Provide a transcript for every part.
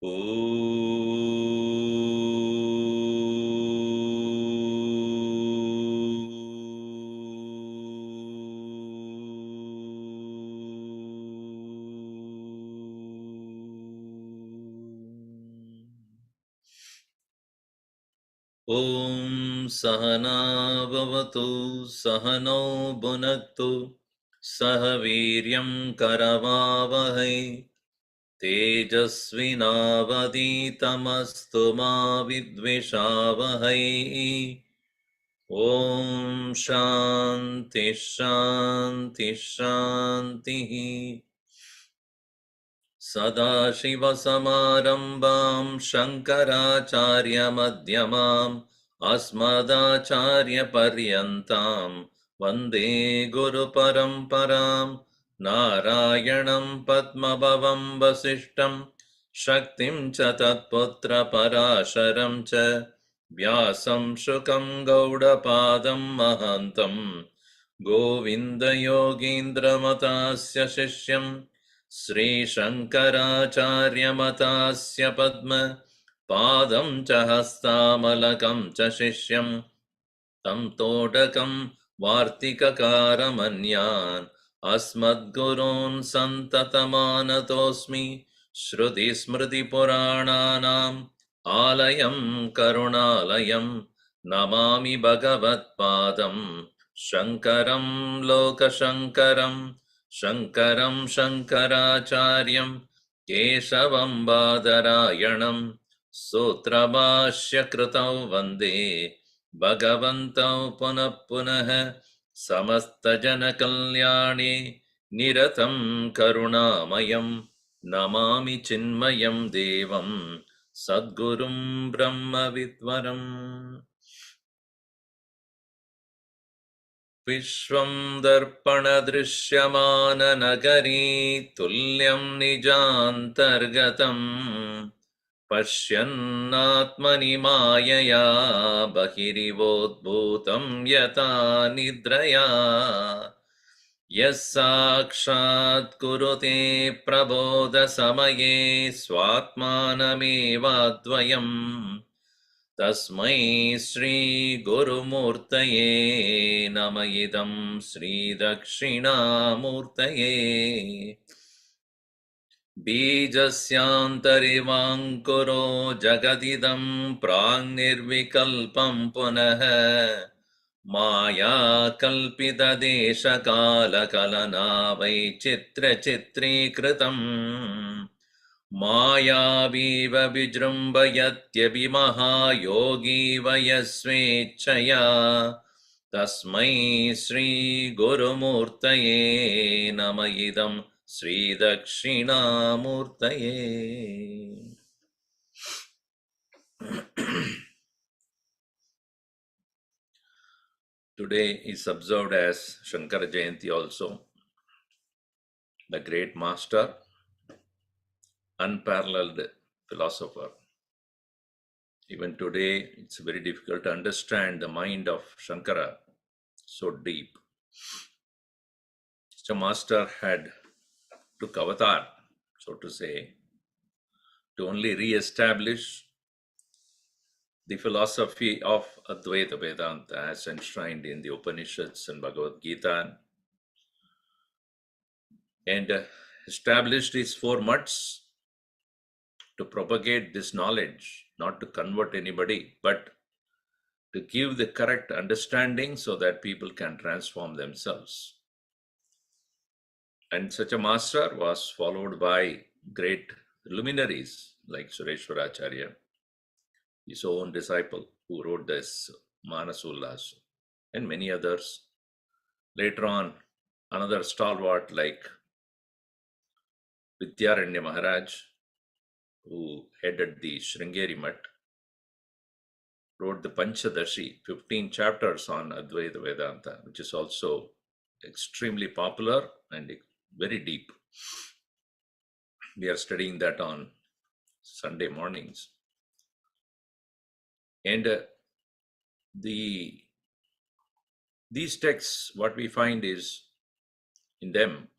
Om Sahana Bhavatu Sahano Bhunaktu Sahaviryam Karavavahai Tejasvinavaditamastu ma vidvishavahai. Om Shanti Shanti Shanti. Sadashivasamarambam Shankaracharya Madhyamam Asmadacharya Paryantam Vande Guru Paramparam Narayanam Padmabhavam Vasishtam Shaktim cha Tatputra Parasharam cha Vyasam Shukam Gaudapadam Mahantam Govinda Yogindra Matasya Shishyam Sri Shankaracharya Padma Padam cha Hastamalakam cha Shishyam Tam Todakam Vartikakaramanyaan Asmadgurun Santatamanatosmi Shruti Smriti Purananam Alayam Karunalayam Namami Bhagavat Padam Shankaram Lokashankaram Shankaram Shankaracharyam Keshavam Badarayanam Sutrabhashya Kritau Vande Bhagavantau Punah Punah Samasta Kalyani Niratam Karunamayam Namami Chinmayam Devam Sadgurum Brahma Vidvaram Vishwam Darpana Drishyamana Nagari Tulyam Nijantargatam Pashyannatmani Mayaya Bahirivodbhutam Yata Nidraya Yasakshat Kurute Prabodha Samaye Swatmanamevadvayam Tasmai Sri Gurumurtaye Namayidam Sri Dakshinamurtaye Bijasyantarivangkuro Jagadidam Prang-nirvikalpam Punah Maya Kalpita Desha Kala Kalana Vaichitra Chitri Kritam Maya Viva Vijrumbayatyabimaha Yogi Vayasvechaya Tasmai Sri Gurumurtaye Namayidam Sri Dakshinamurtaye. Today is observed as Shankara Jayanti also. The great master, unparalleled philosopher. Even today, it's very difficult to understand the mind of Shankara, so deep. Such a master had took avatar, so to say, to only re-establish the philosophy of Advaita Vedanta as enshrined in the Upanishads and Bhagavad Gita, and established his four mutts to propagate this knowledge, not to convert anybody, but to give the correct understanding so that people can transform themselves. And such a master was followed by great luminaries like Sureshwaracharya, his own disciple, who wrote this Manasollasa, and many others. Later on, another stalwart like Vidyaranya Maharaj, who headed the Sringeri Mutt, wrote the Panchadashi, 15 chapters on Advaita Vedanta, which is also extremely popular and very deep. We are studying that on Sunday mornings. And these texts, what we find is in them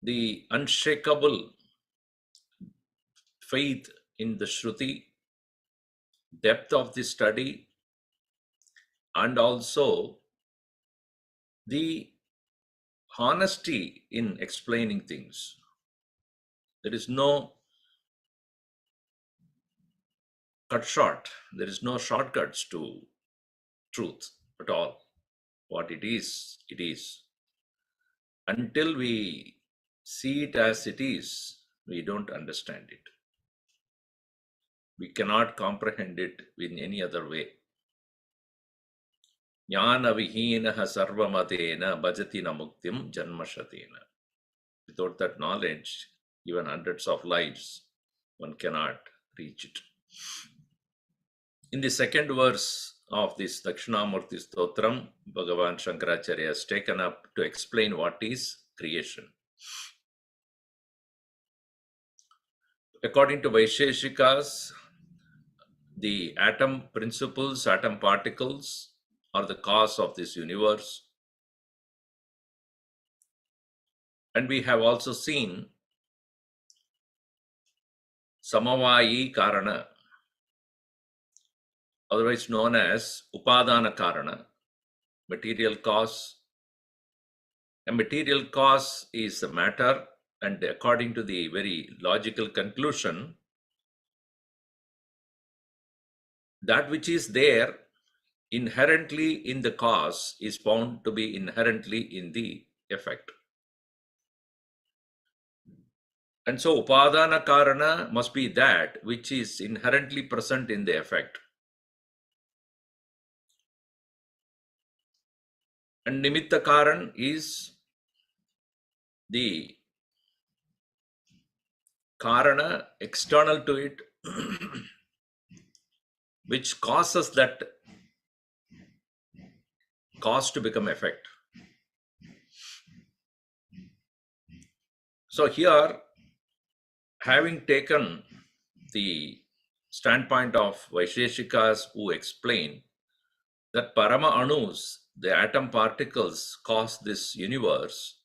the unshakable faith in the Shruti, depth of the study, and also the honesty in explaining things. There is no cut short, there is no shortcuts to truth at all. What it is, it is. Until we see it as it is, we don't understand it. We cannot comprehend it in any other way. Jnana vihinaha sarvamatena bhajati na muktim janmashatena. Without that knowledge, even hundreds of lives, one cannot reach it. In the second verse of this Dakshinamoorty Stotram, Bhagavan Shankaracharya has taken up to explain what is creation. According to Vaisheshikas, the atom principles, atom particles are the cause of this universe. And we have also seen Samavayi Karana, otherwise known as Upadana Karana, material cause. A material cause is a matter, and according to the very logical conclusion, that which is there inherently in the cause is found to be inherently in the effect. And so Upadana Karana must be that which is inherently present in the effect. And Nimitta Karan is the Karana external to it, which causes that cause to become effect. So here, having taken the standpoint of Vaisheshikas who explain that Parama Anus, the atom particles, cause this universe,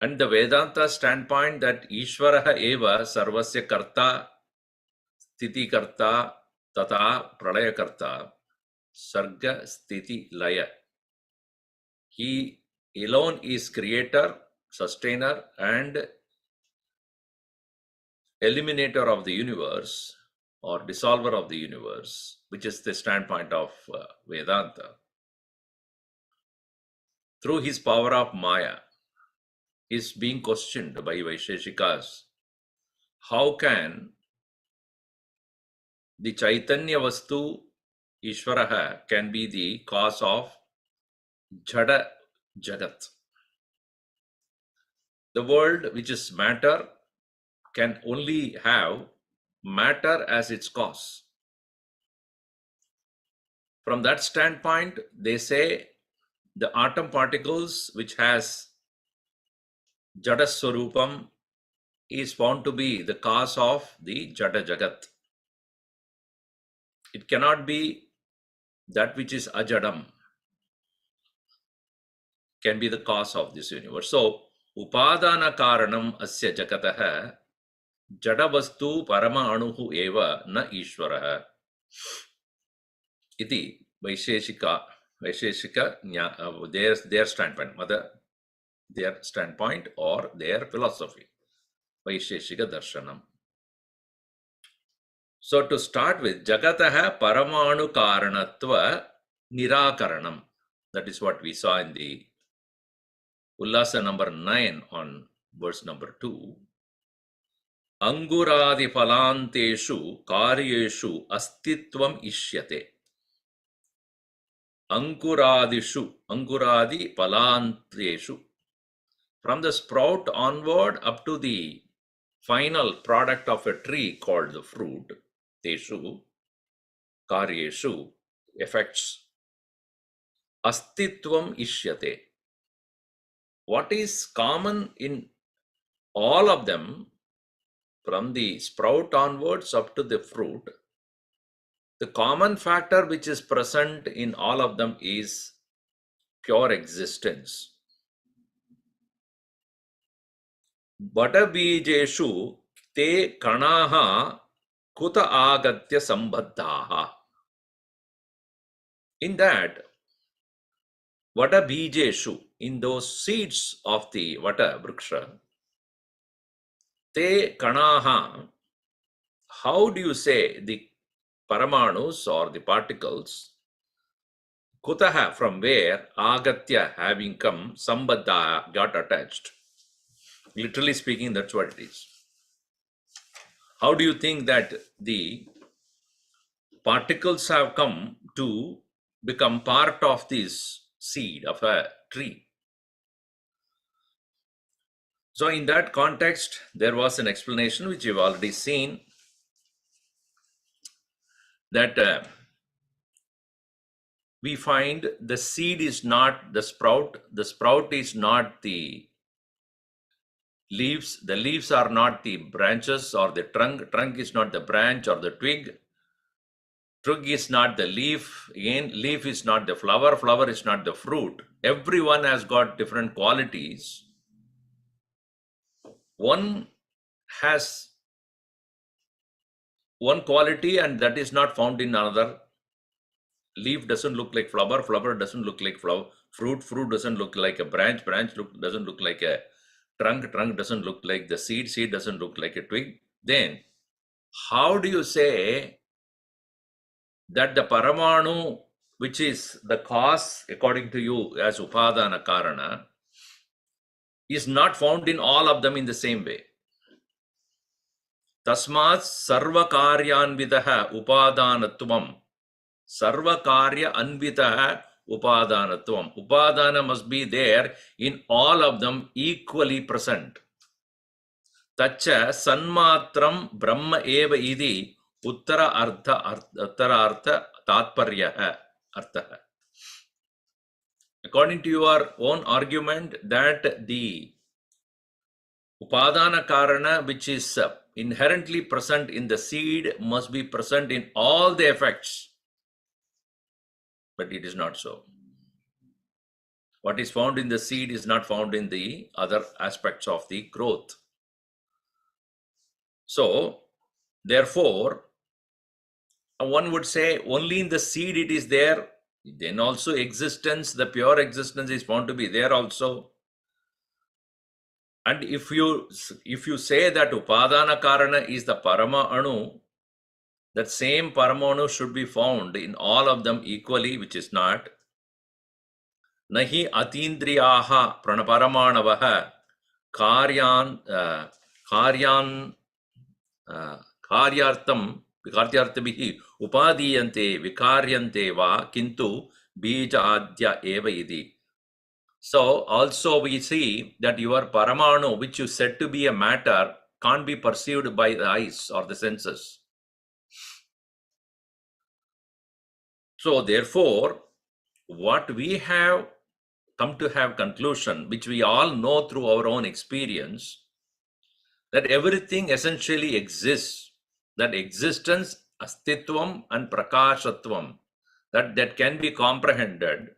and the Vedanta standpoint that Ishvaraha eva sarvasya karta, sthiti karta, tata pralaya karta, sarga sthiti laya. He alone is creator, sustainer, and eliminator of the universe, or dissolver of the universe, which is the standpoint of Vedanta. Through his power of Maya, is being questioned by Vaisheshikas. How can the Chaitanya Vastu, Ishvaraha, can be the cause of Jada Jagat? The world, which is matter, can only have matter as its cause. From that standpoint, they say the atom particles, which has Jada Swarupam, is found to be the cause of the Jada Jagat. It cannot be that which is Ajadam, can be the cause of this universe. So, Upadana Karanam Asya Jakataha Jadavastu Parama Anuhu Eva Na Ishvaraha Iti Vaisheshika their standpoint, their standpoint or their philosophy, Vaisheshika Darshanam. So to start with, Jagataha Paramanu Karanatva Nirakaranam. That is what we saw in the Ullasa number 9 on verse number 2. Anguradi Palanteshu Karyeshu Astitvam Ishyate. Anguradi Palanteshu. From the sprout onward up to the final product of a tree called the fruit, Teshu, Karyeshu, effects. Astitvam Ishyate. What is common in all of them, from the sprout onwards up to the fruit, the common factor which is present in all of them is pure existence. Batabijeshu te kanaha kuta agatya sambadhaha. In that, vata bijeshu, in those seeds of the vata vriksha, te kanaha, how do you say the paramanus or the particles, kutaha, from where, agatya, having come, sambadha, got attached. Literally speaking, that's what it is. How do you think that the particles have come to become part of this seed of a tree? So in that context, there was an explanation which you've already seen, that we find the seed is not the sprout is not the leaves, the leaves are not the branches or the trunk is not the branch or the twig is not the leaf, again leaf is not the flower is not the fruit. Everyone has got different qualities. One has one quality and that is not found in another. Leaf doesn't look like flower doesn't look like flower, fruit doesn't look like a branch doesn't look like a trunk doesn't look like the seed doesn't look like a twig. Then how do you say that the paramanu, which is the cause according to you as upadana karana, is not found in all of them in the same way? Tasmat sarvakaryanvidaha upadanatvam. Sarvakarya anvitaha upadanatvam. Upadana must be there in all of them equally present. Tacha sanmatram brahma eva idi uttara artha tatparya artha. According to your own argument, that the upadana karana, which is inherently present in the seed, must be present in all the effects. But it is not so. What is found in the seed is not found in the other aspects of the growth. So, therefore, one would say only in the seed it is there. Then also existence, the pure existence is found to be there also. And if you say that upadana karana is the parama anu, that same paramanu should be found in all of them equally, which is not. Nahi atindriyaha pranaparamanavaha karyarthabihi upadiyante vikaryante va kintu bija adya eva idi. So also we see that your paramanu, which you said to be a matter, can't be perceived by the eyes or the senses. So therefore, what we have come to have conclusion, which we all know through our own experience, that everything essentially exists, that existence, astitvam and prakashatvam, that can be comprehended,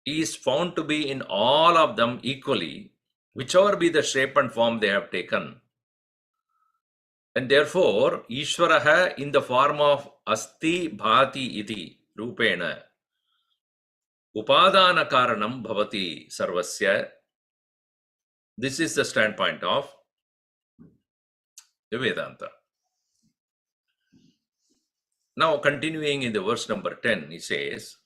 is found to be in all of them equally, whichever be the shape and form they have taken. And therefore, Ishvaraha in the form of asti bhati iti rupena upadana karanam bhavati sarvasya. This is the standpoint of the Vedanta. Now, continuing in the verse number 10, he says,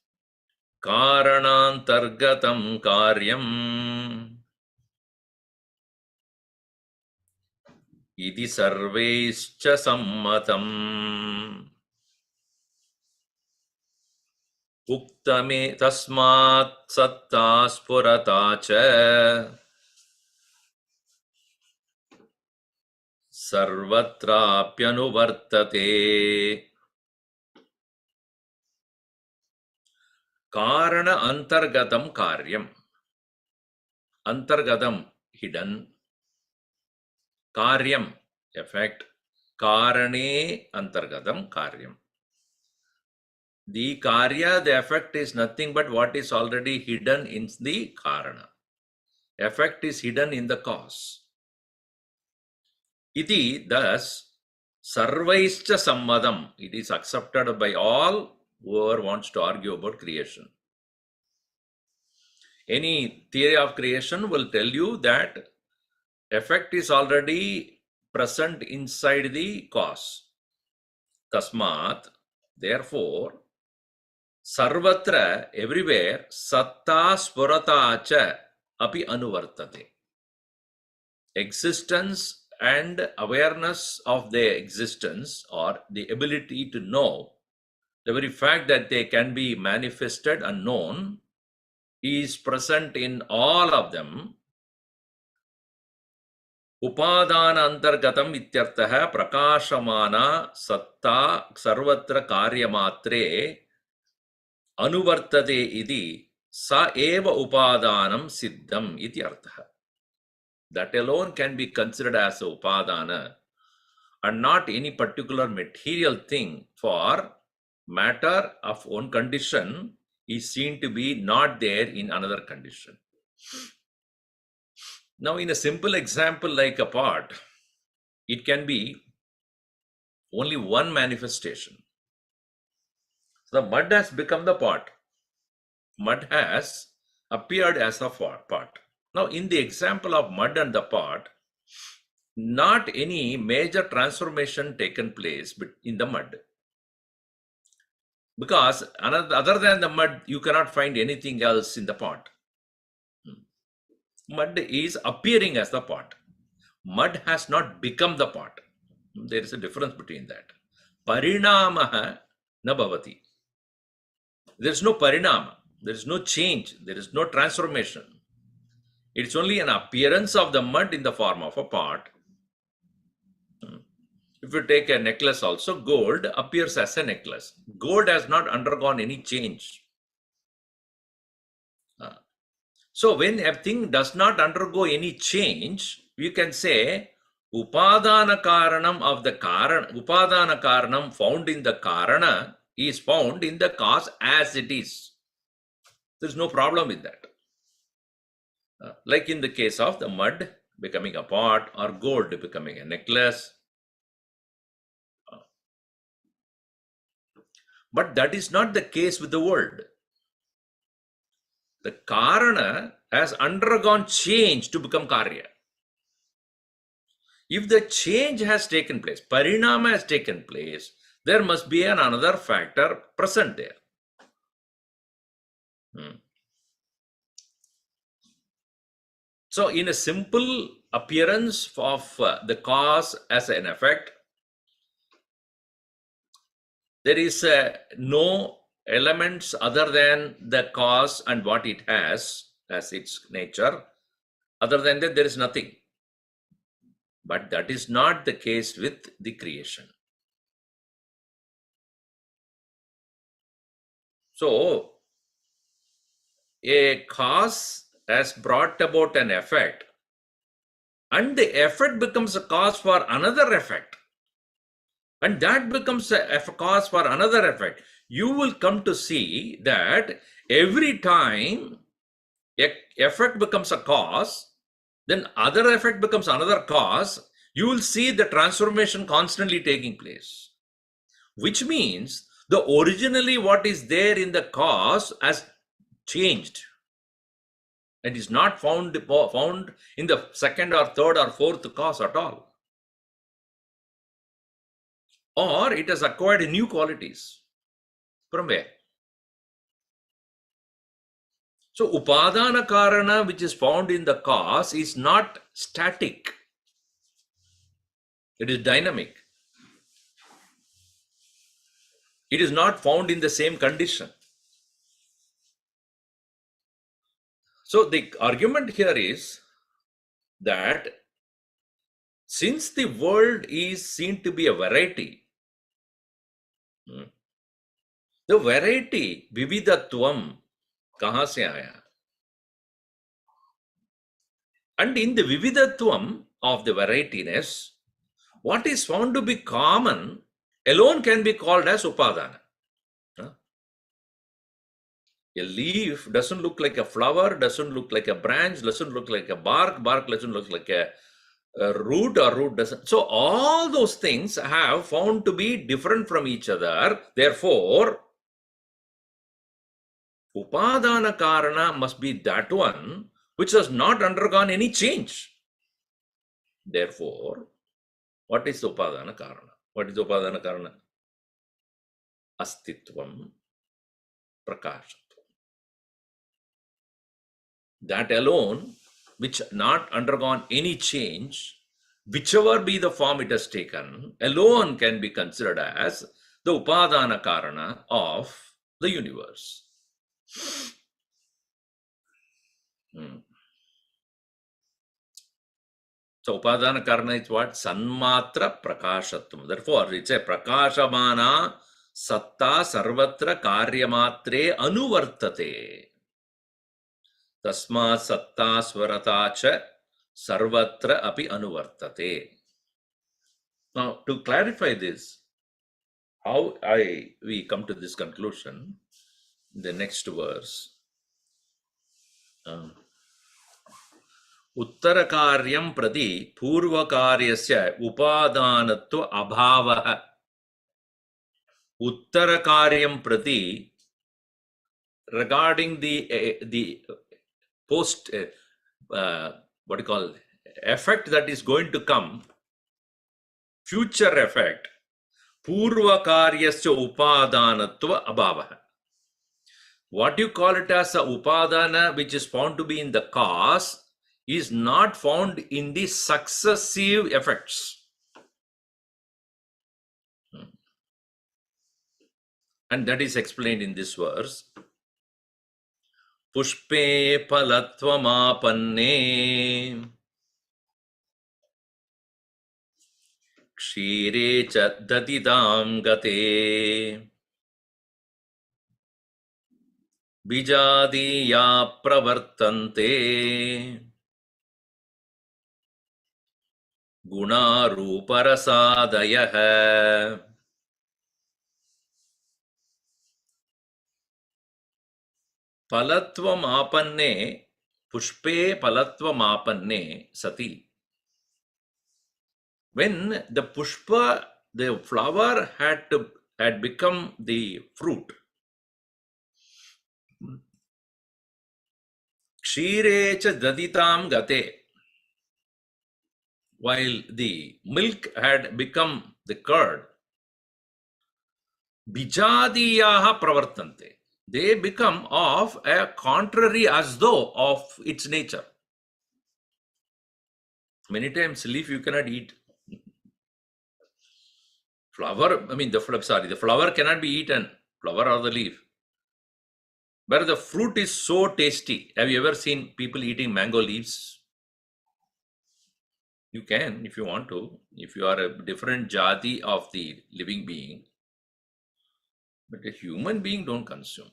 Karanantargatam karyam iti sarvescha sammatam uktame tasmat satta spurata cha sarvatrapyanuvartate. Karana antargatam karyam. Antargatam, hidden. Karyam, effect. Karane antargatam karyam. The karya, the effect is nothing but what is already hidden in the karana. Effect is hidden in the cause. Iti, thus, sarvaischa sammadam. It is accepted by all whoever wants to argue about creation. Any theory of creation will tell you that effect is already present inside the cause. Tasmat, therefore, sarvatra, everywhere, satta spurata cha api anuvartate. Existence and awareness of their existence, or the ability to know, the very fact that they can be manifested and known, is present in all of them. Upadana antargatam ityartah prakashamana satta sarvatra karyamatre anuvartate iti sa eva upadanam siddham iti artha. That alone can be considered as a upadana, and not any particular material thing, for matter of one condition is seen to be not there in another condition. Now, in a simple example like a pot, it can be only one manifestation. The mud has become the pot. Mud has appeared as a pot. Now, in the example of mud and the pot, not any major transformation taken place in the mud. Because other than the mud, you cannot find anything else in the pot. Mud is appearing as the pot. Mud has not become the pot. There is a difference between that. Parinamaha na bhavati. There is no parinama. There is no change. There is no transformation. It's only an appearance of the mud in the form of a pot. If you take a necklace also, gold appears as a necklace. Gold has not undergone any change. So when a thing does not undergo any change, you can say upadana karanam of the karana, upadana karanam found in the karana is found in the cause as it is. There's no problem with that. Like in the case of the mud becoming a pot or gold becoming a necklace. But that is not the case with the world. The karana has undergone change to become karya. If the change has taken place, parinama has taken place, there must be another factor present there. So in a simple appearance of the cause as an effect, there is no elements other than the cause and what it has as its nature. Other than that, there is nothing. But that is not the case with the creation. So, a cause has brought about an effect, and the effect becomes a cause for another effect, and that becomes a cause for another effect. You will come to see that every time a effect becomes a cause, then other effect becomes another cause, you will see the transformation constantly taking place. Which means the originally what is there in the cause has changed and is not found in the second or third or fourth cause at all. Or it has acquired new qualities. From where? So upadana karana, which is found in the cause, is not static. It is dynamic. It is not found in the same condition. So the argument here is that since the world is seen to be a variety, the variety, vividatvam, kahan se aaya? And in the vividatvam of the varietiness, what is found to be common alone can be called as upadana. A leaf doesn't look like a flower, doesn't look like a branch, doesn't look like a bark, bark doesn't look like a root or root doesn't. So all those things have found to be different from each other. Therefore, Upadana Karana must be that one which has not undergone any change. Therefore, what is Upadana Karana? What is Upadana Karana? Astitvam Prakashatvam. That alone, which not undergone any change, whichever be the form it has taken, alone can be considered as the Upadana Karana of the universe. So Upadana Karana is what? Sanmatra Prakashatvam. Therefore, it's a Prakashamana Satta Sarvatra Karyamatre Anuvartate. Tasma Satta Swarata Cha Sarvatra Api Anuvartate. Now, to clarify this, how we come to this conclusion, the next verse. Uttarakaryam prati purvakaryasya upadanatva abhavaha. Uttarakaryam prati, regarding the post, what do you call, effect that is going to come, future effect, purvakaryasya upadanatva abhavaha. What you call it as a upadana, which is found to be in the cause, is not found in the successive effects. And that is explained in this verse. Pushpe palatvamapanne kshire cha datitam gate bijadiya pravartante guna ruparasadayah. Palatvam apanne, pushpe palatvam apanne sati. When the pushpa, the flower had become the fruit, kshire cha daditam gate, while the milk had become the curd, bijadiyaha pravartante, they become of a contrary as though of its nature. Many times leaf you cannot eat. Flower, the flower cannot be eaten, flower or the leaf. But the fruit is so tasty. Have you ever seen people eating mango leaves? You can, if you want to, if you are a different jati of the living being. But a human being don't consume.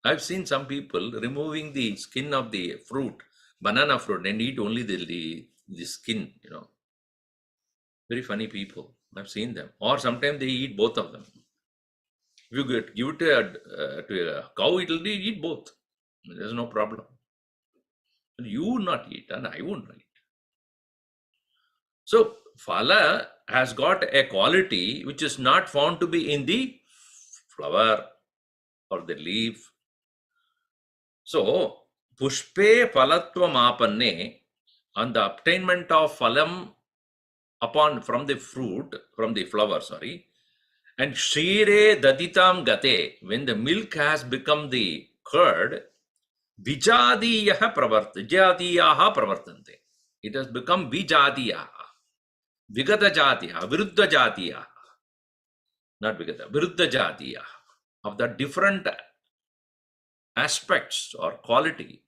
I've seen some people removing the skin of the fruit, banana fruit, and eat only the skin, Very funny people. I've seen them. Or sometimes they eat both of them. If you give it to a cow, it will eat both. There's no problem. You will not eat, and I won't eat. So, phala has got a quality which is not found to be in the flower or the leaf. So, pushpe phalatvam apanne, on the obtainment of phalam from the fruit, from the flower, and kshire daditam gate, when the milk has become the curd, vijadiyaha pravartante. It has become vijadiyaha, vigata jatiyaha, viruddha jatiyaha, not vigata, viruddha jatiyaha, of the different aspects or quality.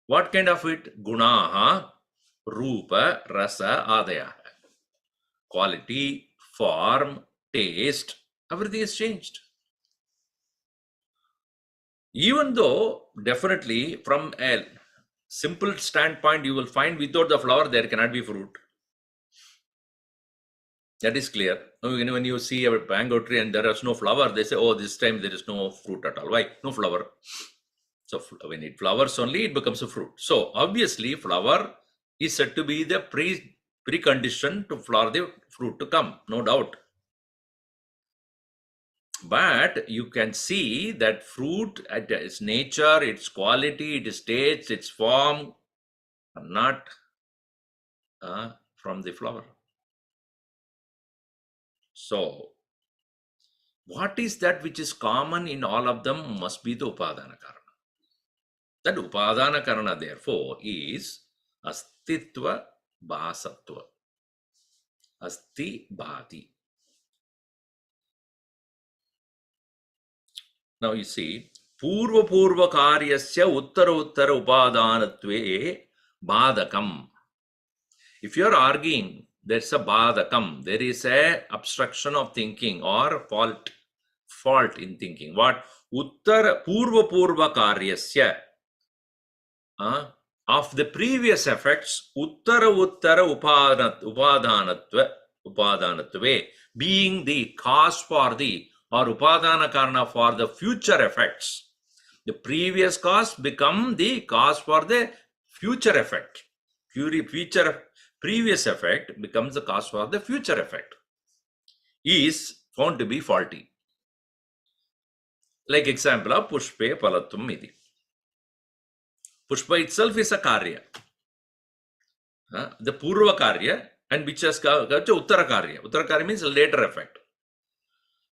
What kind of it? Gunaha, rupa, rasa, adaya. Quality, form, taste, everything is changed. Even though, definitely, from a simple standpoint, you will find without the flower, there cannot be fruit. That is clear. When you see a mango tree and there is no flower, they say, oh, this time there is no fruit at all. Why? No flower. So when it flowers only, it becomes a fruit. So obviously, flower is said to be the precondition for the fruit to come, no doubt. But you can see that fruit, its nature, its quality, its stage, its form, are not from the flower. So, what is that which is common in all of them must be the Upadana Karana. That Upadana Karana, therefore, is Astitva Bhasatva. Asti Bhati. Now you see, Purva Purva Karyasya Uttara Uttara Upadanatve Badakam. If you are arguing there's a Badakam, there is a obstruction of thinking or fault in thinking. What? Uttara Purva Purva Karyasya. Of the previous effects, Uttara Uttara Upadanatve, being the cause for the or Upadana Karana for the future effects. The previous cause become the cause for the future effect. Previous effect becomes the cause for the future effect. Is found to be faulty. Like example of Pushpe Palatum Iti. Pushpa itself is a Karya. The Purva Karya, and which has got Uttara Karya. Uttara Karya means a later effect.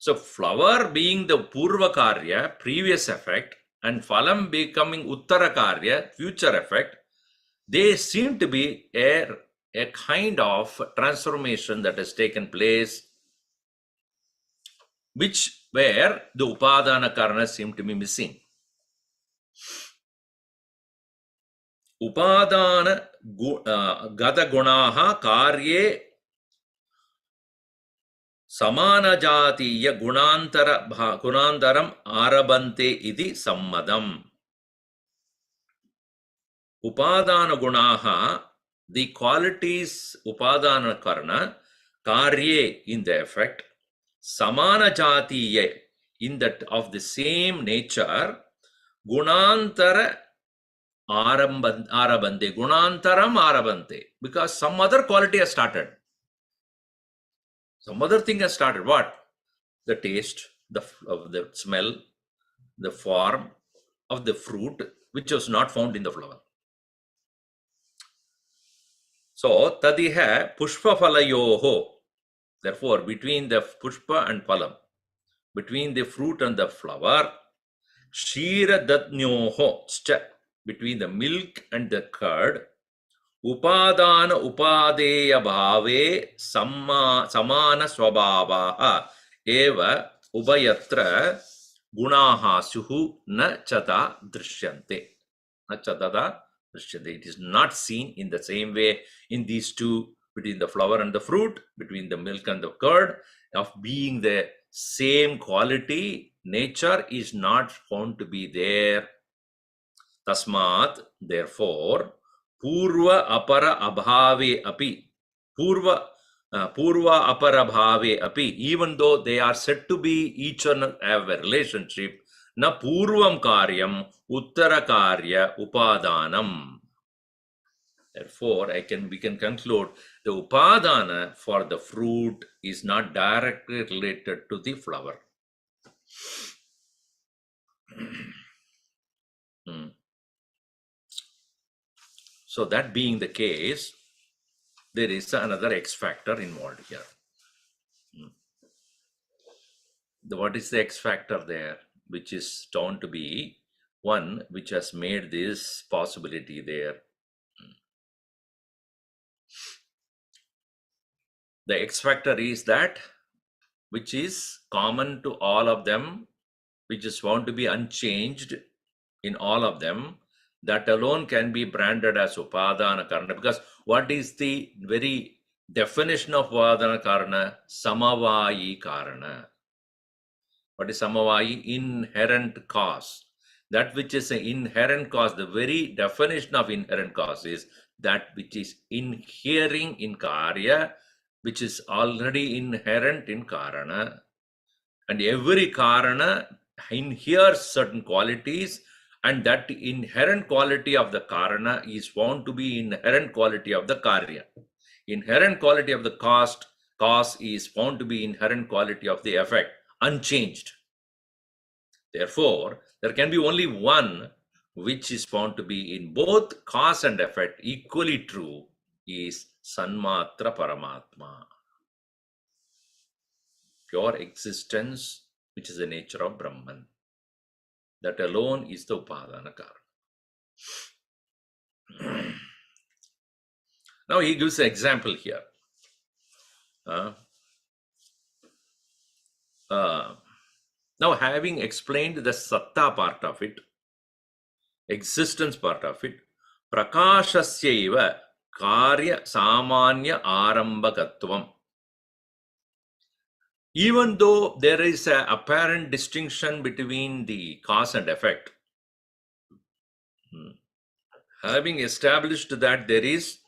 So flower being the Purva Karya, previous effect, and Phalam becoming Uttara Karya, future effect, they seem to be a kind of transformation that has taken place, where the Upadana Karana seem to be missing. Upadana Gata Gunaha Karye Samanajatiya Gunantaram Arabante Idi Sammadam. Upadana Gunaha, the qualities Upadana Karana, Karye in the effect, Samanajatiya in that of the same nature, Gunantara Arabante, Gunantaram Arabante, because some other quality has started. Some other thing has started. What? The taste, the smell, the form of the fruit, which was not found in the flower. So, tadiha pushpa phalayoho. Therefore, between the pushpa and phalam, between the fruit and the flower, shira datnyoho, between the milk and the curd, Upadana upadeya bhave samana swabhavaha eva ubayatra gunaha suhu na chata drishyante. Na chatata drishyante. It is not seen in the same way in these two, between the flower and the fruit, between the milk and the curd, of being the same quality. Nature is not found to be there. Tasmat, therefore, Purva apara abhave api. Purva apara bhave api. Even though they are said to be each other have a relationship, na purvam karyam uttara karya upadanam. Therefore, we can conclude the upadana for the fruit is not directly related to the flower. So that being the case, there is another X factor involved here. What is the X factor there, which is found to be one which has made this possibility there? The X factor is that which is common to all of them, which is found to be unchanged in all of them, that alone can be branded as Upadana Karana. Because what is the very definition of Upadana Karana? Samavayi Karana. What is Samavayi? Inherent cause. That which is an inherent cause, the very definition of inherent cause is that which is inhering in Karya, which is already inherent in Karana. And every Karana inheres certain qualities, And that inherent quality of the karana is found to be inherent quality of the karya. Inherent quality of the cause is found to be inherent quality of the effect, unchanged. Therefore, there can be only one which is found to be in both cause and effect equally true, is Sanmatra Paramatma. Pure existence, which is the nature of Brahman. That alone is the Upadana Karana. Now he gives an example here. Now, having explained the satta part of it, existence part of it, prakashasyaiva karya samanya arambakatvam. Even though there is an apparent distinction between the cause and effect, having established that there is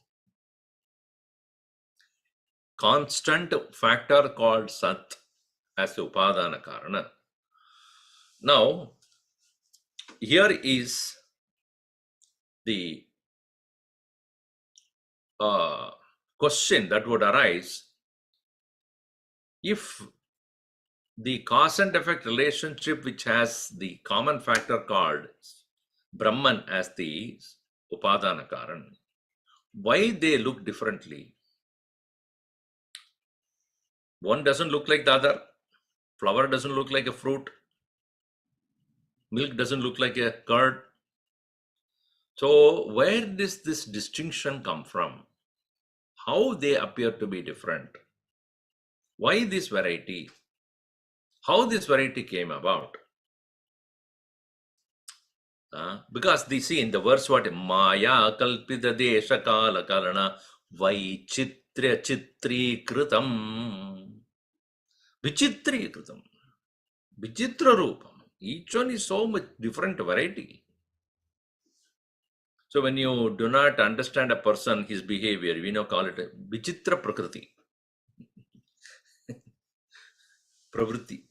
constant factor called sat as the upadana karana. Now, here is the question that would arise if the cause and effect relationship, which has the common factor called Brahman as the upadana karan, why they look differently? One doesn't look like the other. Flower doesn't look like a fruit. Milk doesn't look like a curd. So where does this distinction come from? How they appear to be different? Why this variety? How this variety came about? Because they see in the verse what Maya kalpita desha kala kalana vaichitra chitri kritam. Vichitri kritam. Vichitra rupam. Each one is so much different variety. So when you do not understand a person, his behavior, we now call it a vichitra prakriti. Pravritti.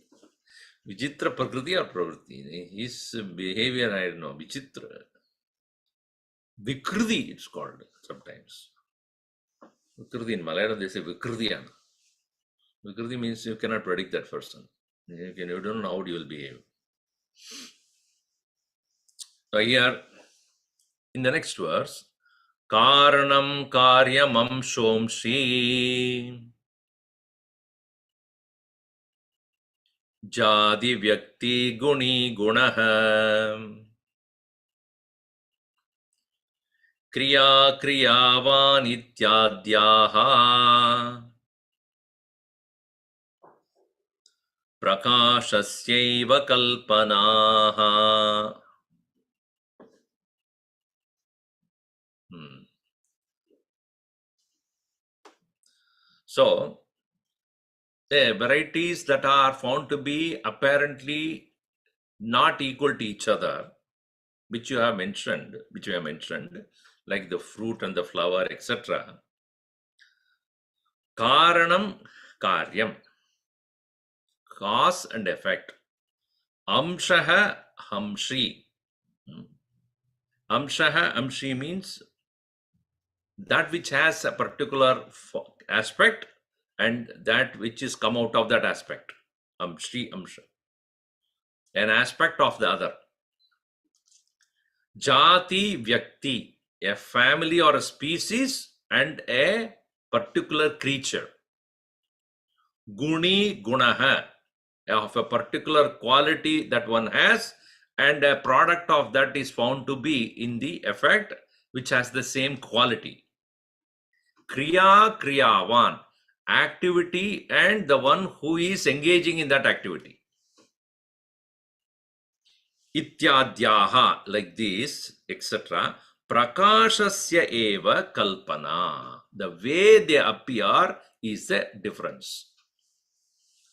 Vichitra prakriti or pravritti. His behavior, I don't know, vichitra. Vikriti, it's called sometimes. Vikriti in Malayalam, they say Vikriti. Vikriti means you cannot predict that person. You don't know how you will behave. So here, in the next verse, Karanam karyamam shomshi jadi vyakti guni gunaha kriya kriyavan ityadyaha prakashasyaiva kalpanaha. So, the varieties that are found to be apparently not equal to each other, which you have mentioned, like the fruit and the flower, etc. Karanam, karyam, cause and effect. Amshaha, hamshi. Amshaha, amshi means that which has a particular aspect and that which is come out of that aspect. Amshi, amsha. An aspect of the other. Jati, vyakti, a family or a species and a particular creature. Guni, gunaha, of a particular quality that one has, and a product of that is found to be in the effect which has the same quality. Kriya, kriyavan, activity and the one who is engaging in that activity. Ityadyaha, like this, etc. Prakashasya eva kalpana. The way they appear is the difference.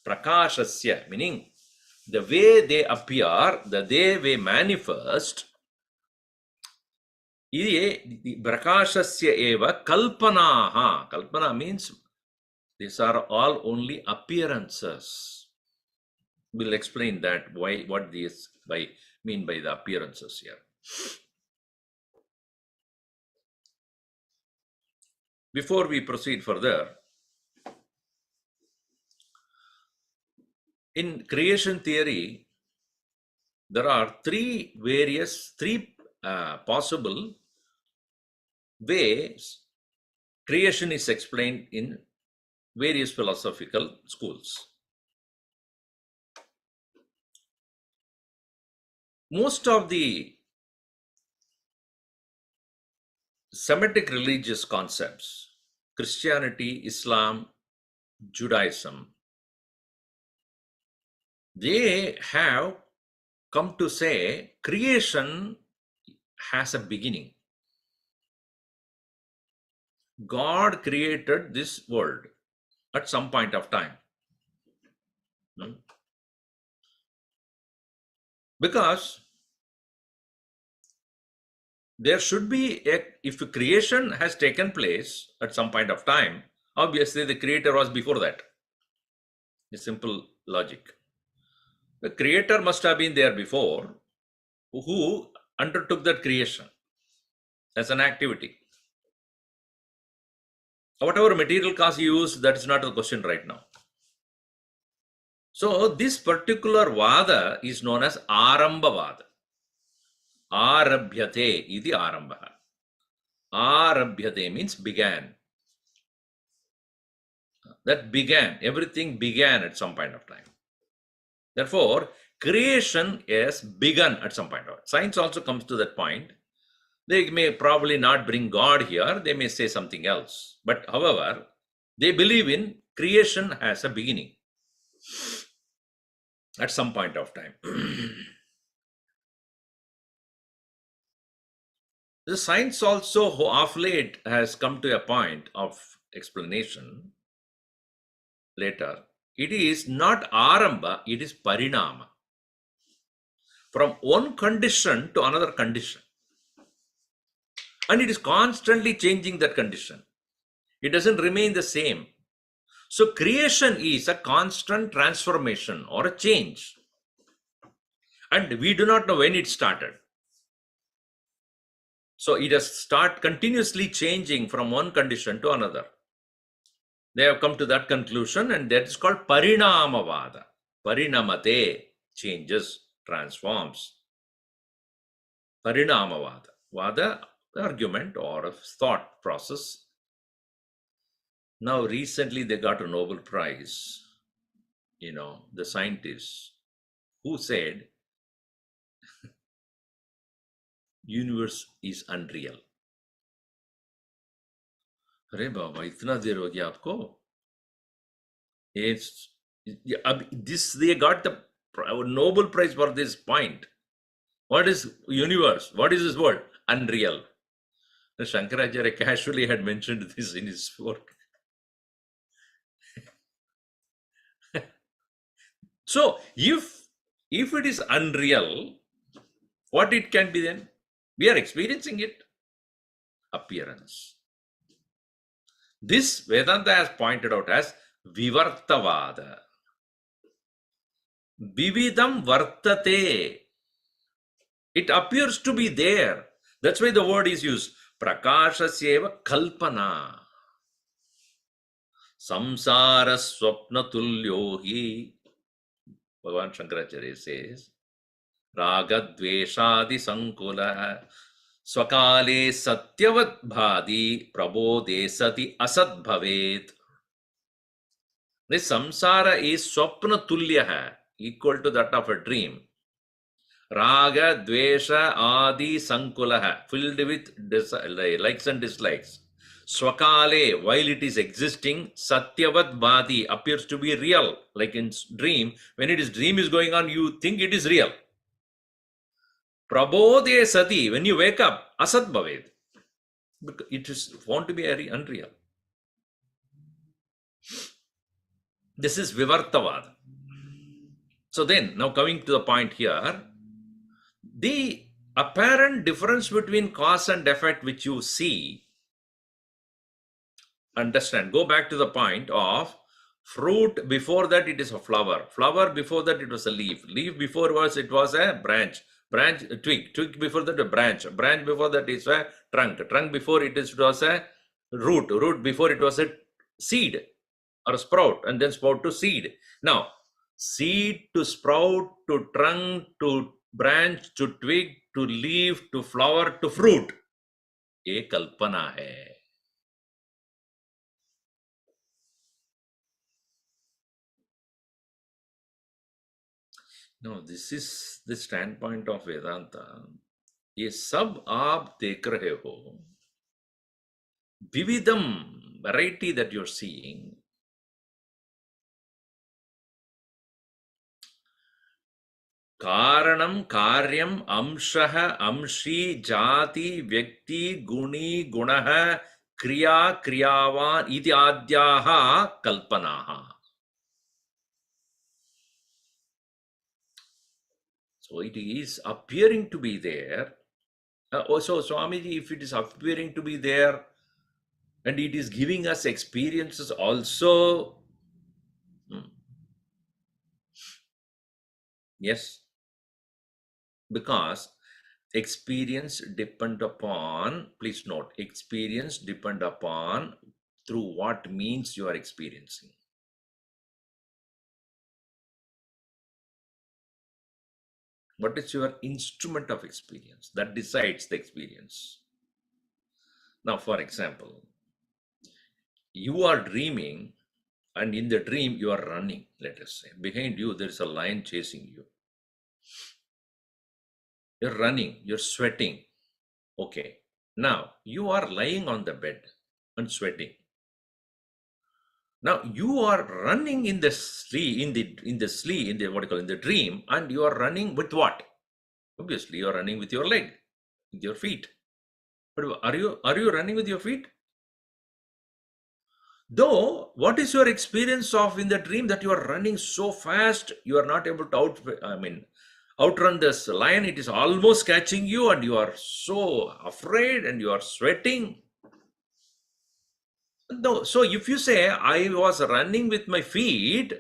Prakashasya, meaning the way they appear, the way they manifest, prakashasya eva kalpanaha. Kalpana means these are all only appearances. We'll explain that why, what these, by mean by the appearances here. Before we proceed further, in creation theory, there are three possible ways creation is explained in various philosophical schools. Most of the Semitic religious concepts, Christianity, Islam, Judaism, they have come to say creation has a beginning. God created this world at some point of time. Because there should be if creation has taken place at some point of time, obviously the creator was before that. A simple logic. The creator must have been there before, who undertook that creation as an activity. Whatever material cause you use, that is not the question right now. So this particular vada is known as Arambha vada. Arabhyate idi Arambha. Arabhyate means began. That began, everything began at some point of time. Therefore, creation is begun at some point. Science also comes to that point. They may probably not bring God here, they may say something else. But however, they believe in creation as a beginning at some point of time. The science also of late has come to a point of explanation later. It is not Arambha, it is Parinama. From one condition to another condition. And it is constantly changing that condition. It doesn't remain the same. So creation is a constant transformation or a change. And we do not know when it started. So it has continuously changing from one condition to another. They have come to that conclusion, and that is called Parinamavada. Parinamate, changes, transforms. Parinamavada. Vada, argument or a thought process. Now recently they got a Nobel Prize, the scientists who said universe is unreal. अरे बाबा इतना देर हो गया आपको? They got the Nobel Prize for this point. What is universe? What is this world? Unreal. Shankaracharya casually had mentioned this in his work. So if it is unreal, what it can be then? We are experiencing it. Appearance. This Vedanta has pointed out as Vivartavada. Vividam vartate. It appears to be there. That's why the word is used. Prakashasyeva kalpana. Samsara swapna tulyohi. Bhagavan Shankaracharya says, Raga dveshadi sankula swakale satyavat bhadi prabodhe sati asat bhavet. This samsara is swapna tulyaha, equal to that of a dream. Raga dvesha adi sankulaha, filled with likes and dislikes. Swakale, while it is existing, satyavat bhadi, appears to be real. Like in dream, when dream is going on, you think it is real. Prabodhe sati, when you wake up, asat bhaved. It is found to be unreal. This is Vivartavada. So then, now coming to the point here, the apparent difference between cause and effect which you see, understand, go back to the point of fruit, before that it is a flower. Flower, before that it was a leaf. Leaf, before it was a branch. Branch, twig before that a branch before that is a trunk before it was a root before it was a seed or a sprout, and then sprout to seed. Now, seed to sprout to trunk to branch to twig to leaf to flower to fruit, ये कल्पना है. No, this is the standpoint of Vedanta. ये सब आप देख रहे हो, vividam, variety that you're seeing, कारणं कार्यम् अंशः अंशी जाति व्यक्ति गुणी गुणः क्रिया क्रियावान् इत्याद्याः कल्पनाः. So it is appearing to be there. So Swamiji, if it is appearing to be there and it is giving us experiences also, yes, because experience depend upon, please note, experience depend upon through what means you are experiencing. What is your instrument of experience? That decides the experience. Now, for example, you are dreaming, and in the dream you are running, let us say. Behind you there is a lion chasing you. You're running, you're sweating. Okay. Now, you are lying on the bed and sweating. Now, you are running in the sleep, in the dream, and you are running with what? Obviously, you are running with your leg, with your feet. But are you running with your feet? Though, what is your experience of in the dream that you are running so fast, you are not able to outrun this lion, it is almost catching you, and you are so afraid and you are sweating. No, so if you say I was running with my feet,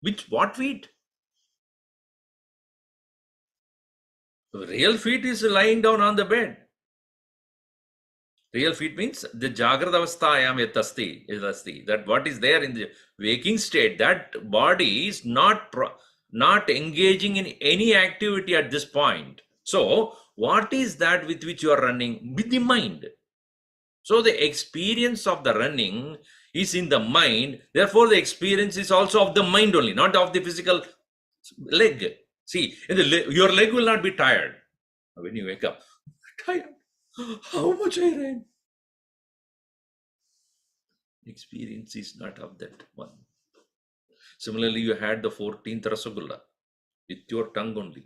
with what feet? Real feet is lying down on the bed. Real feet means the Jagrata Avasthayam yat asti, that what is there in the waking state, that body is not engaging in any activity at this point. So, what is that with which you are running? With the mind. So, the experience of the running is in the mind. Therefore, the experience is also of the mind only, not of the physical leg. See, your leg will not be tired when you wake up. Tired. How much I ran? Experience is not of that one. Similarly, you had the 14th Rasagulla with your tongue only.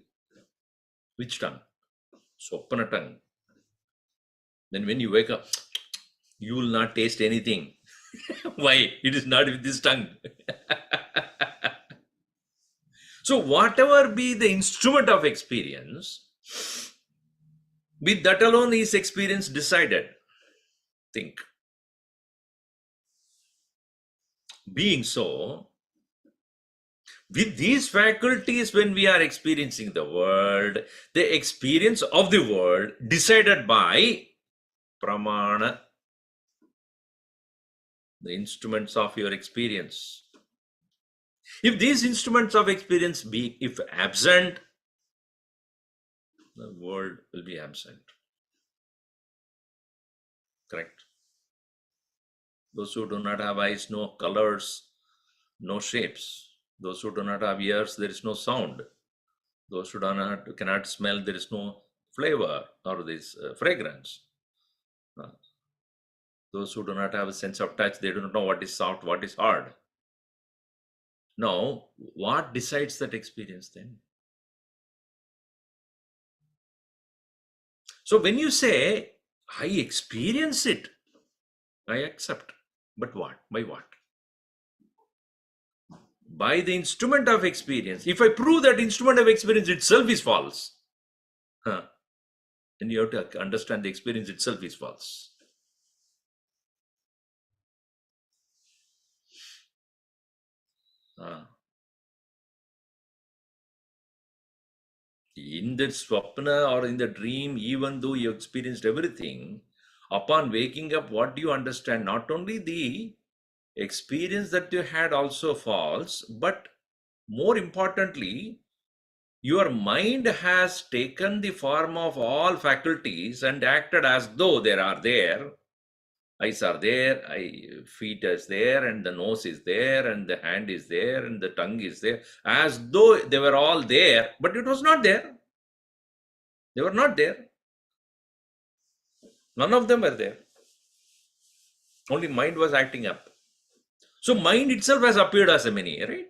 Which tongue? Swapana tongue. Then when you wake up, you will not taste anything. Why? It is not with this tongue. So whatever be the instrument of experience, with that alone is experience decided. Think. Being so, with these faculties, when we are experiencing the world, the experience of the world decided by pramana, the instruments of your experience. If these instruments of experience be, if absent, the world will be absent. Correct? Those who do not have eyes, no colors, no shapes. Those who do not have ears, there is no sound. Those who cannot smell, there is no flavor or this fragrance. Those who do not have a sense of touch, they do not know what is soft, what is hard. Now, what decides that experience then? So when you say, I experience it, I accept. But what? By what? By the instrument of experience. If I prove that instrument of experience itself is false, then you have to understand the experience itself is false. In the swapna or in the dream, even though you experienced everything, upon waking up, what do you understand? Not only the experience that you had also false, but more importantly, your mind has taken the form of all faculties and acted as though they are there. Eyes are there, feet is there, and the nose is there, and the hand is there, and the tongue is there, as though they were all there, but it was not there. They were not there. None of them were there. Only mind was acting up. So mind itself has appeared as a many, right?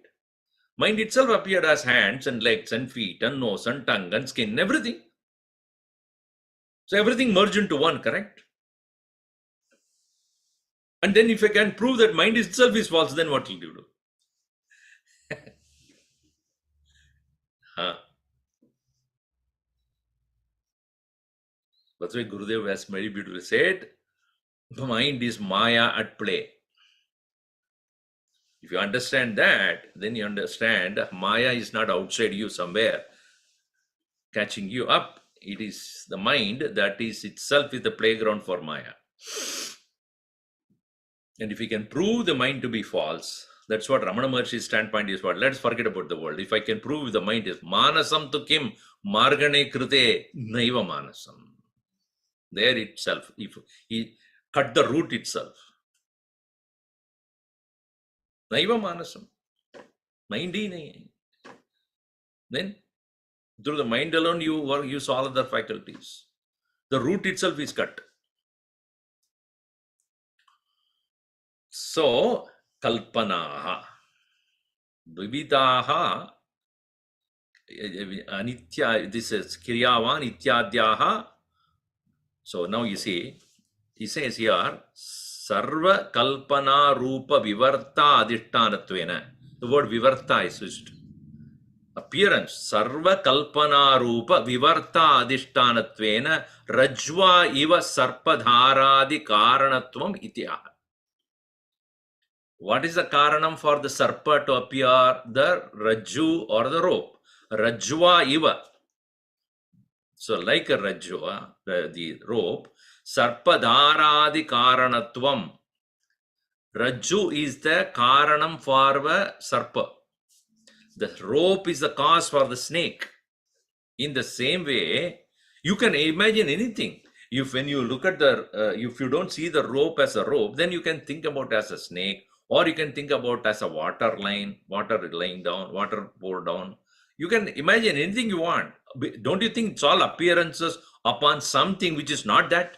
Mind itself appeared as hands and legs and feet and nose and tongue and skin, everything. So everything merged into one, correct? And then if I can prove that mind itself is false, then what will you do? That's why Gurudev has very beautifully said, the mind is Maya at play. If you understand that, then you understand Maya is not outside you somewhere catching you up. It is the mind that is itself is the playground for Maya. And if we can prove the mind to be false, that's what Ramana Maharshi's standpoint is. What? Let's forget about the world. If I can prove the mind is manasam tu kim margane krute naiva manasam. There itself, if he cut the root itself. Naiva manasam. Mind hi nahi. Then through the mind alone you use all other faculties. The root itself is cut. So kalpanaha vividaha anitya, this is kiryavan ityadyaha. So now you see, he says here sarva kalpana rupa vivarta adhishthanatvena. The word vivarta is used. Appearance sarva kalpana rupa vivarta adhishthanatvena rajva iva sarpadharadi karanatvam ityaha. What is the karanam for the sarpa to appear? The rajju or the rope. Rajva iva. So like a rajju, the rope, sarpadharadi karanatvam. Rajju is the karanam for the sarpa. The rope is the cause for the snake. In the same way, you can imagine anything. When you look at if you don't see the rope as a rope, then you can think about it as a snake, or you can think about as a water line, water laying down, water poured down. You can imagine anything you want. Don't you think it's all appearances upon something which is not that?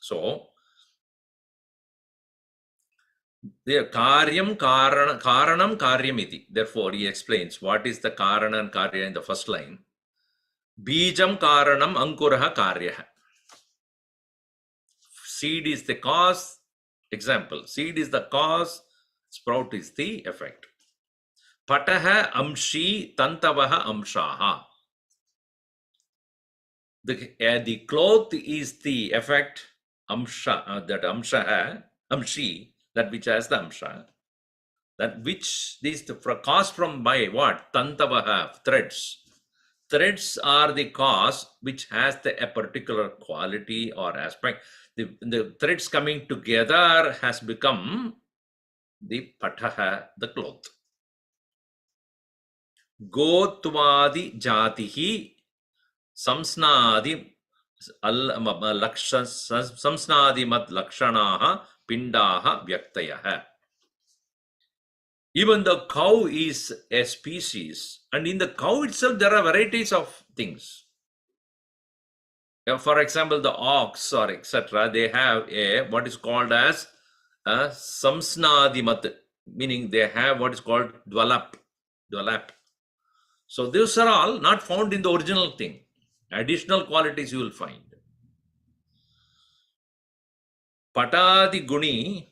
So, the karyam karanam karyamiti. Therefore, he explains what is the karana and karya in the first line. Bijam karanam ankuraha karyaha. Seed is the cause. Example, seed is the cause, sprout is the effect. Pataha amshi tantavaha amshaha. The cloth is the effect, amsha, that amsha, amshi, that which has the amsha. That which is the cause from by what? Tantavaha, threads. Threads are the cause which has a particular quality or aspect. The threads coming together has become the pataha, the cloth. Gotvadi jatihi samsnadi samsnadi mat lakshanaha pindaha vyaktayaha. Even the cow is a species, and in the cow itself there are varieties of things. For example, the ox or etc., they have a what is called as a samsnadimat, meaning they have what is called dwalap. So these are all not found in the original thing. Additional qualities you will find. Patadi guni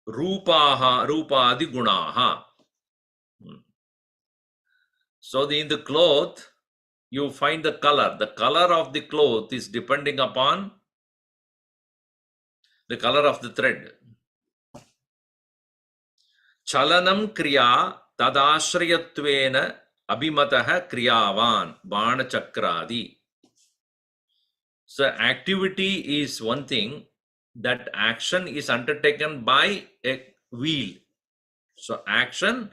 rupadi gunaha. So in the cloth, you find the color. The color of the cloth is depending upon the color of the thread. chalanam kriya tadashrayattvena abhimatah kriyavan banachakradi. So activity is one thing, that action is undertaken by a wheel. So action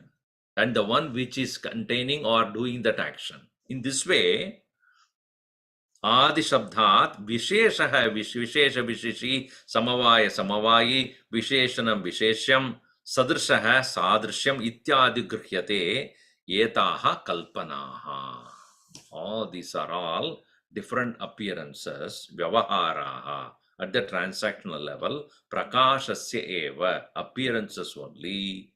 and the one which is containing or doing that action. In this way, आदि शब्दात् विशेषः विशेष विशेषी समवाय समवायी विशेषणं विशेष्यं सदृशः सादृश्यम् इत्यादि गृह्यते एताः कल्पनाः. All these are all different appearances, vyavaharaha, at the transactional level, prakashasya eva, appearances only,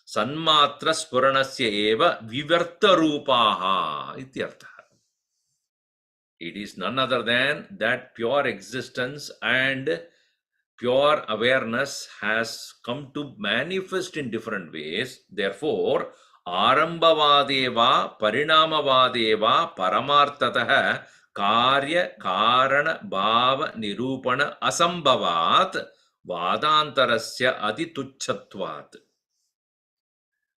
sanmatra spuranasya eva vivarta rupaha ityartha. It is none other than that pure existence and pure awareness has come to manifest in different ways. Therefore, arambhavadeva parinamavadeva paramartatah karya karana bhava nirupana asambhavat vadantarasya adituchatvat.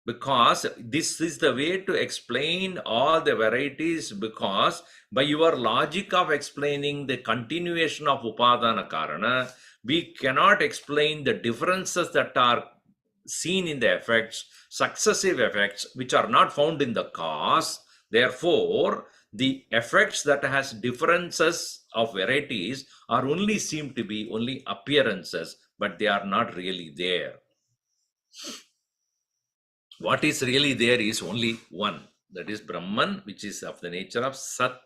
Because this is the way to explain all the varieties, because by your logic of explaining the continuation of upadana karana, we cannot explain the differences that are seen in the effects, successive effects, which are not found in the cause. Therefore, the effects that has differences of varieties are only seem to be only appearances, but they are not really there. What is really there is only one, that is Brahman, which is of the nature of Sat,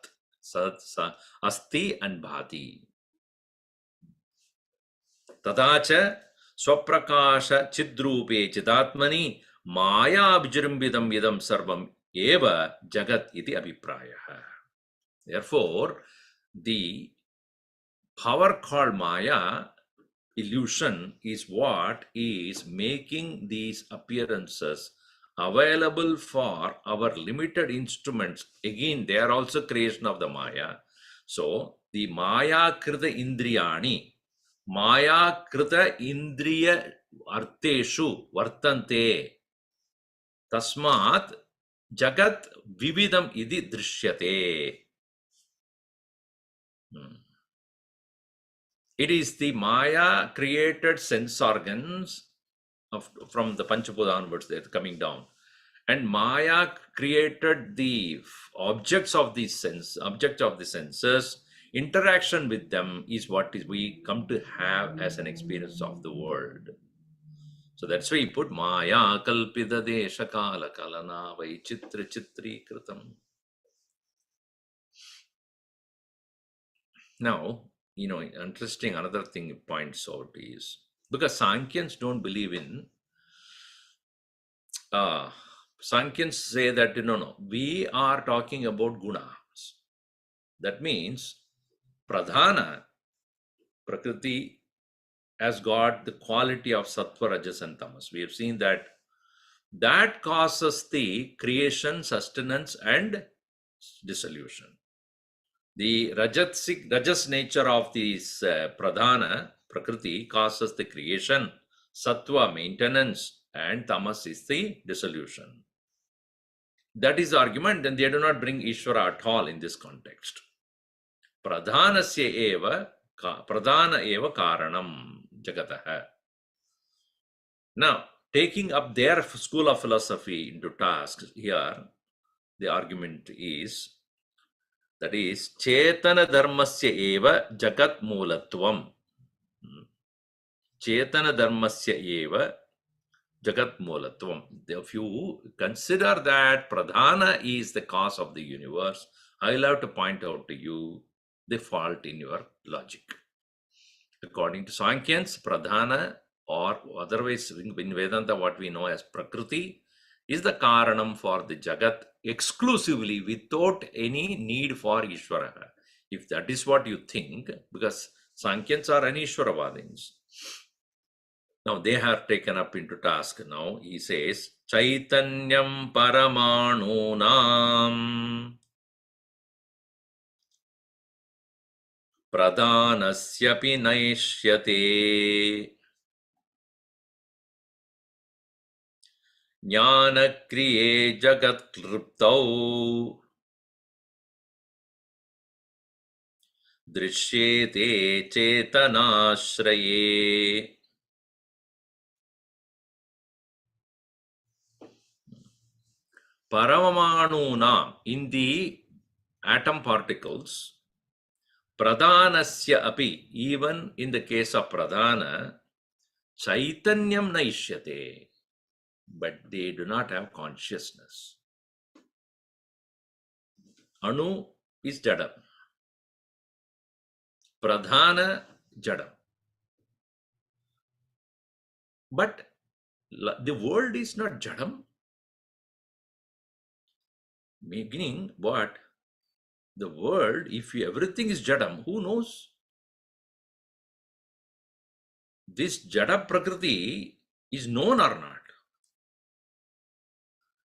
Asti and Bhati. Tadacha Swaprakasha Chidrupe Chidatmani Maya Abhijirumbidam Yidam Sarvam Eva Jagat iti Abhiprayaha. Therefore, the power called Maya, illusion, is what is making these appearances available for our limited instruments. Again, they are also creation of the Maya. So, the Maya Krita Indriyani, Maya Krita Indriya Arteshu Vartante, Tasmat Jagat Vividam Idi Drishyate. It is the Maya created sense organs from the Panchabuddha onwards, they're coming down. And Maya created the objects of the senses. Interaction with them is what is we come to have as an experience of the world. So that's why he put Maya kalpita desha kala kalana vai chitra chitri kritam. Now, interesting, another thing it points out is, because Sankyans don't believe in, Sankyans say that, no, we are talking about gunas. That means, pradhana, prakriti, has got the quality of sattva, rajas and tamas. We have seen that causes the creation, sustenance and dissolution. The rajas nature of this pradhana, prakriti, causes the creation, sattva maintenance, and tamas is the dissolution. That is the argument, and they do not bring Ishvara at all in this context. Pradhana eva karanam jagatah. Now, taking up their school of philosophy into task here, the argument is, that is, Chetana dharmasya eva jagat moolatvam. Chetana dharmasya eva jagat moolatvam. If you consider that pradhana is the cause of the universe, I'll have to point out to you the fault in your logic. According to Sankyans, pradhana, or otherwise in Vedanta what we know as prakriti, is the karanam for the jagat exclusively without any need for Ishvara. If that is what you think, because Sankyans are Anishwaravadins. Now they have taken up into task. Now he says, Chaitanyam Paramanunam Pradhanasyapi Naishyate Jnana-kriye jagat-kliptau drishyete chetanashraye. Paramamanunam, in the atom particles, pradhanasya api, even in the case of pradhana, chaitanyam naishyate, but they do not have consciousness. Anu is jadam, pradhana jadam. But the world is not jadam. Meaning what? The world, if everything is jadam, who knows? This jada prakriti is known or not?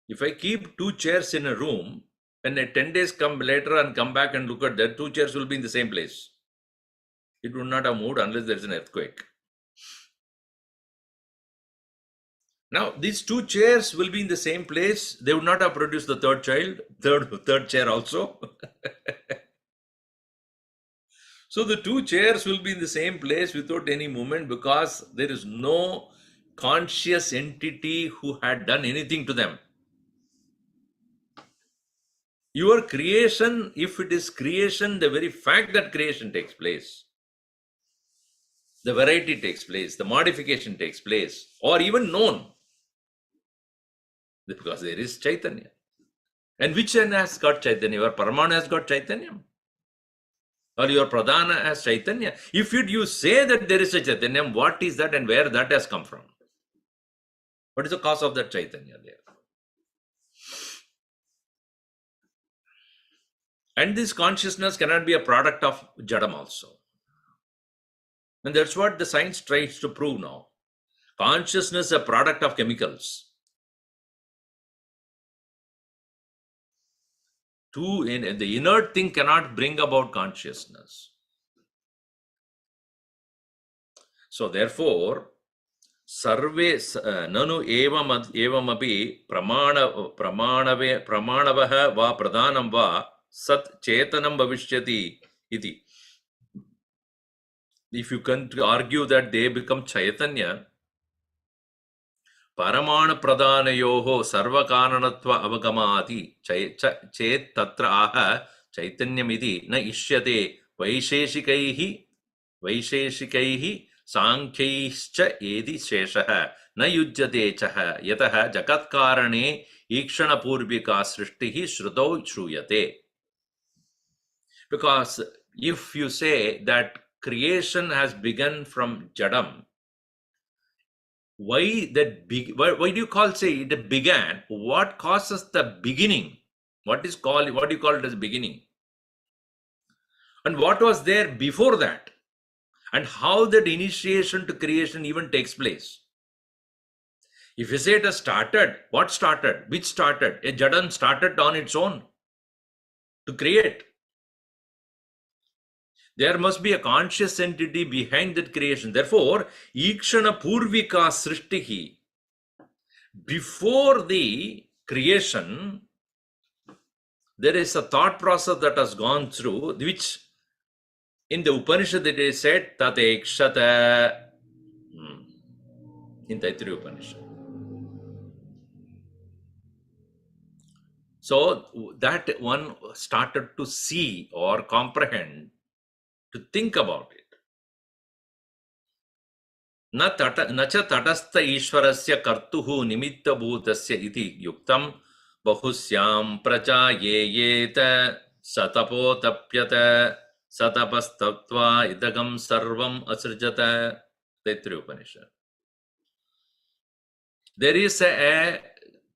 If I keep two chairs in a room, and 10 days come later and come back and look at that, two chairs will be in the same place. It would not have moved unless there is an earthquake. Now, these two chairs will be in the same place. They would not have produced the third child, third chair also. So the two chairs will be in the same place without any movement because there is no conscious entity who had done anything to them. Your creation, if it is creation, the very fact that creation takes place, the variety takes place, the modification takes place, or even known, because there is Chaitanya. And which one has got Chaitanya? Your Paramana has got Chaitanya? Or your Pradhana has Chaitanya? If you say that there is a Chaitanya, what is that and where that has come from? What is the cause of that Chaitanya there? And this consciousness cannot be a product of Jadam also. And that's what the science tries to prove now. Consciousness is a product of chemicals. The inert thing cannot bring about consciousness. So therefore, sarve nanu evamapi pramanavah va pradhanam va sat chetanam bhavishyati iti. If you can argue that they become Chaitanya, Paramana pradhanayoho sarvakaranatva avagamati chet tatra aha chaitanyamiti na ishyate vaisheshikaihi sankhaischa edi sheshaha na yujyate chaha yataha jakatkarane ikshana purvika srishtihi shrutau shruyate. Because if you say that creation has begun from Jadam, why do you call say it began? What causes the beginning? What do you call it as beginning? And what was there before that? And how that initiation to creation even takes place? If you say it has started, what started? Which started? A Jadam started on its own to create. There must be a conscious entity behind that creation. Therefore, Ikshana Purvika Srishtihi. Before the creation, there is a thought process that has gone through, which in the Upanishad it is said, Tatekshata, in Taittiriya Upanishad. So that one started to see or comprehend, to think about it. Na cha tatastha ishwarasya kartuhu nimitta bhutasya iti yuktam bahusyam praja yeyeta satapo tapyata satapastatva idagam sarvam asrjata. Taittiriya Upanishad. There is a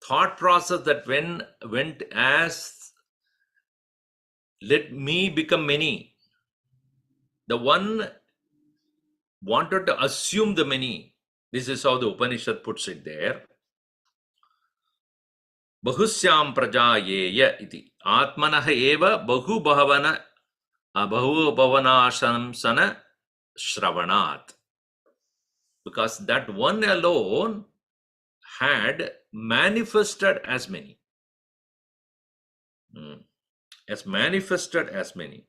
thought process that went as let me become many. The one wanted to assume the many. This is how the Upanishad puts it there. Bahusyam prajayeya iti. Atmanah eva bahu bhavanashamsana shravanat. Because that one alone had manifested as many. As manifested as many.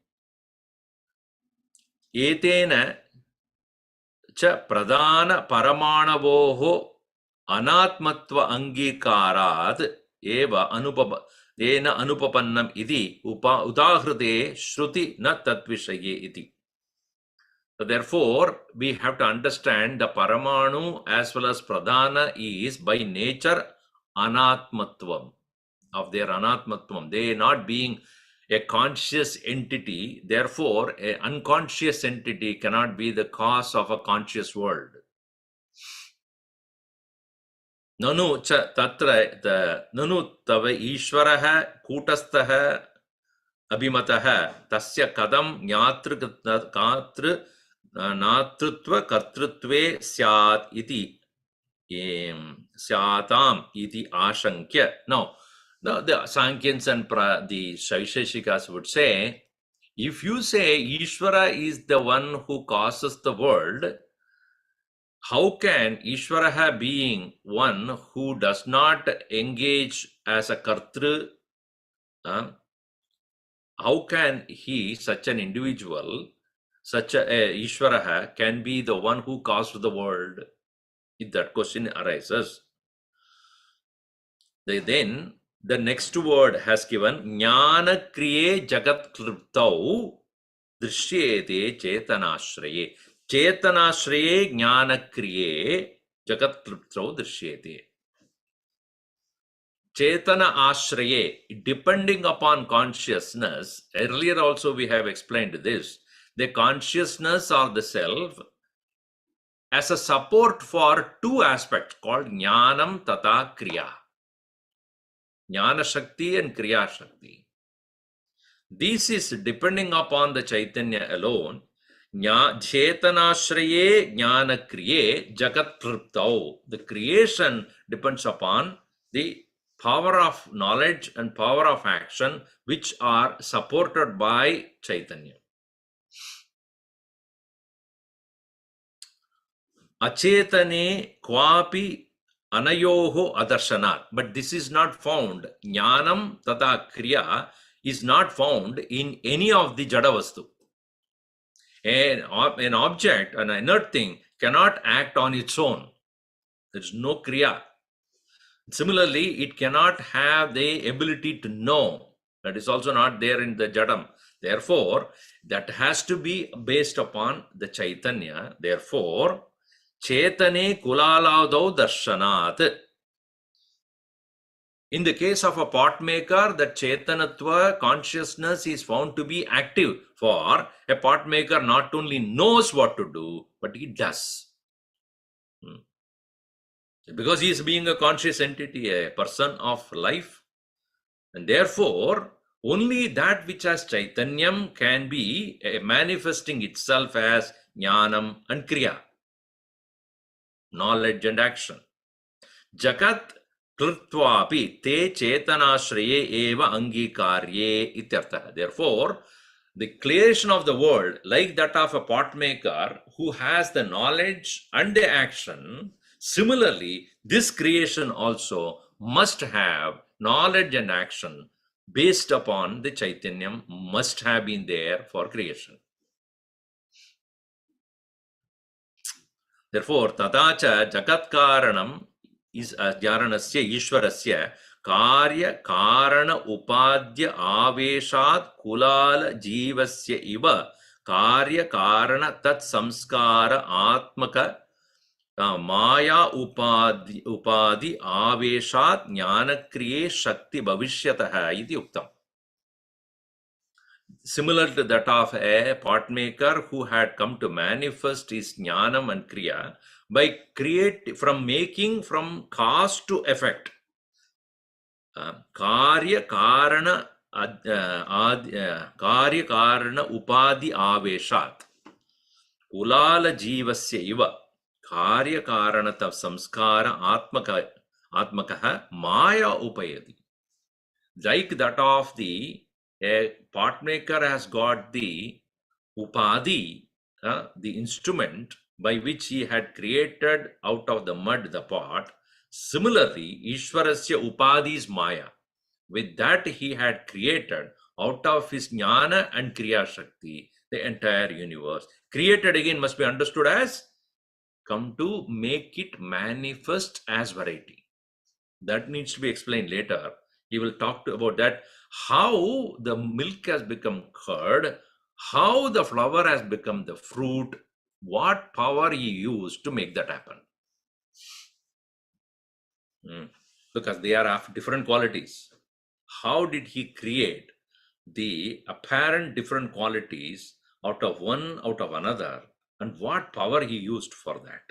Etena cha pradana paramanavoho anatmatva angikarat eva ena anupapannam iti udahrute shruti na tatvishaye iti. So therefore, we have to understand the paramanu as well as pradana is by nature anatmatvam, of their anatmatvam. They not being a conscious entity, therefore an unconscious entity cannot be the cause of a conscious world. Nanu cha tatra nanu tava ishvaraha kutasthaha abhimataha tasya kadam katru natrutva kartrutve syat iti syatam iti ashankya. Now, the Sankyans and the Vaishikas would say, if you say Ishvara is the one who causes the world, how can Ishvara being one who does not engage as a Kartru, how can he, such an individual, such a Ishvara, can be the one who caused the world? If that question arises, then the next word has given Jnana Kriye Jagat Kliptau Drishyete Chetanashraye. Chetanashraye Jnana Kriye Jagat Kliptau Drishyete. Chetana Ashraye, depending upon consciousness. Earlier also we have explained this. The consciousness or the self as a support for two aspects called Jnanam Tata Kriya. Jnana Shakti and Kriya Shakti. This is depending upon the Chaitanya alone. Chetanashraye Jnana Kriye Jagat Priptau. The creation depends upon the power of knowledge and power of action which are supported by Chaitanya. Achetane kwapi anayoho adarsanat. But this is not found. Jnanam tata kriya is not found in any of the jadavastu. An object, an inert thing, cannot act on its own. There is no kriya. Similarly, it cannot have the ability to know. That is also not there in the jadam. Therefore, that has to be based upon the Chaitanya. Therefore, Chetane Kulaladau Darshanat. In the case of a pot maker, the Chetanatva consciousness is found to be active. For a pot maker not only knows what to do, but he does. Because he is being a conscious entity, a person of life. And therefore, only that which has Chaitanyam can be manifesting itself as Jnanam and Kriya. Knowledge and action. Jagat Klitvapi te Chetanashraye eva angikarye ityartha. Therefore, the creation of the world, like that of a pot maker who has the knowledge and the action, similarly, this creation also must have knowledge and action based upon the Chaitanyam must have been there for creation. Therefore, tatacha jagat karanam is jaranasya ishwarasya karya karana upadya aveshat kulala jivasya iva karya karana tat samskara atmaka maya upadi aveshat jnana kriye shakti bhavishyataha iti uktam. Similar to that of a pot maker who had come to manifest his jnanam and kriya by making from cause to effect. Karya karana upadi aveshat kulala jivasya iva karya karanata samskara atmakaha maya upayati. Like that of a pot maker has got the upadi, the instrument by which he had created out of the mud the pot. Similarly, Ishwarasya Upadhi is Maya. With that, he had created out of his Jnana and Kriya Shakti the entire universe. Created again must be understood as come to make it manifest as variety. That needs to be explained later. He will talk about that, how the milk has become curd, how the flower has become the fruit, what power he used to make that happen. Because they are of different qualities. How did he create the apparent different qualities out of one, out of another, and what power he used for that?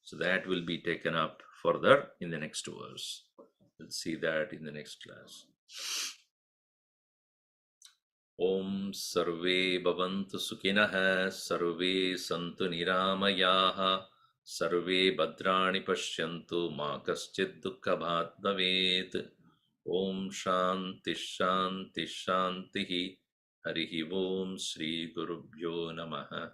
So that will be taken up further in the next verse. We'll see that in the next class. Om Sarve Bhavantu Sukhinah Sarve Santu Niramayaha Sarve Bhadrani Pashyantu Ma Kaschid Dukkhabhat Bhavet. Om Shanti Shanti Shanti Harihi Om Shri Gurubhyo Namaha.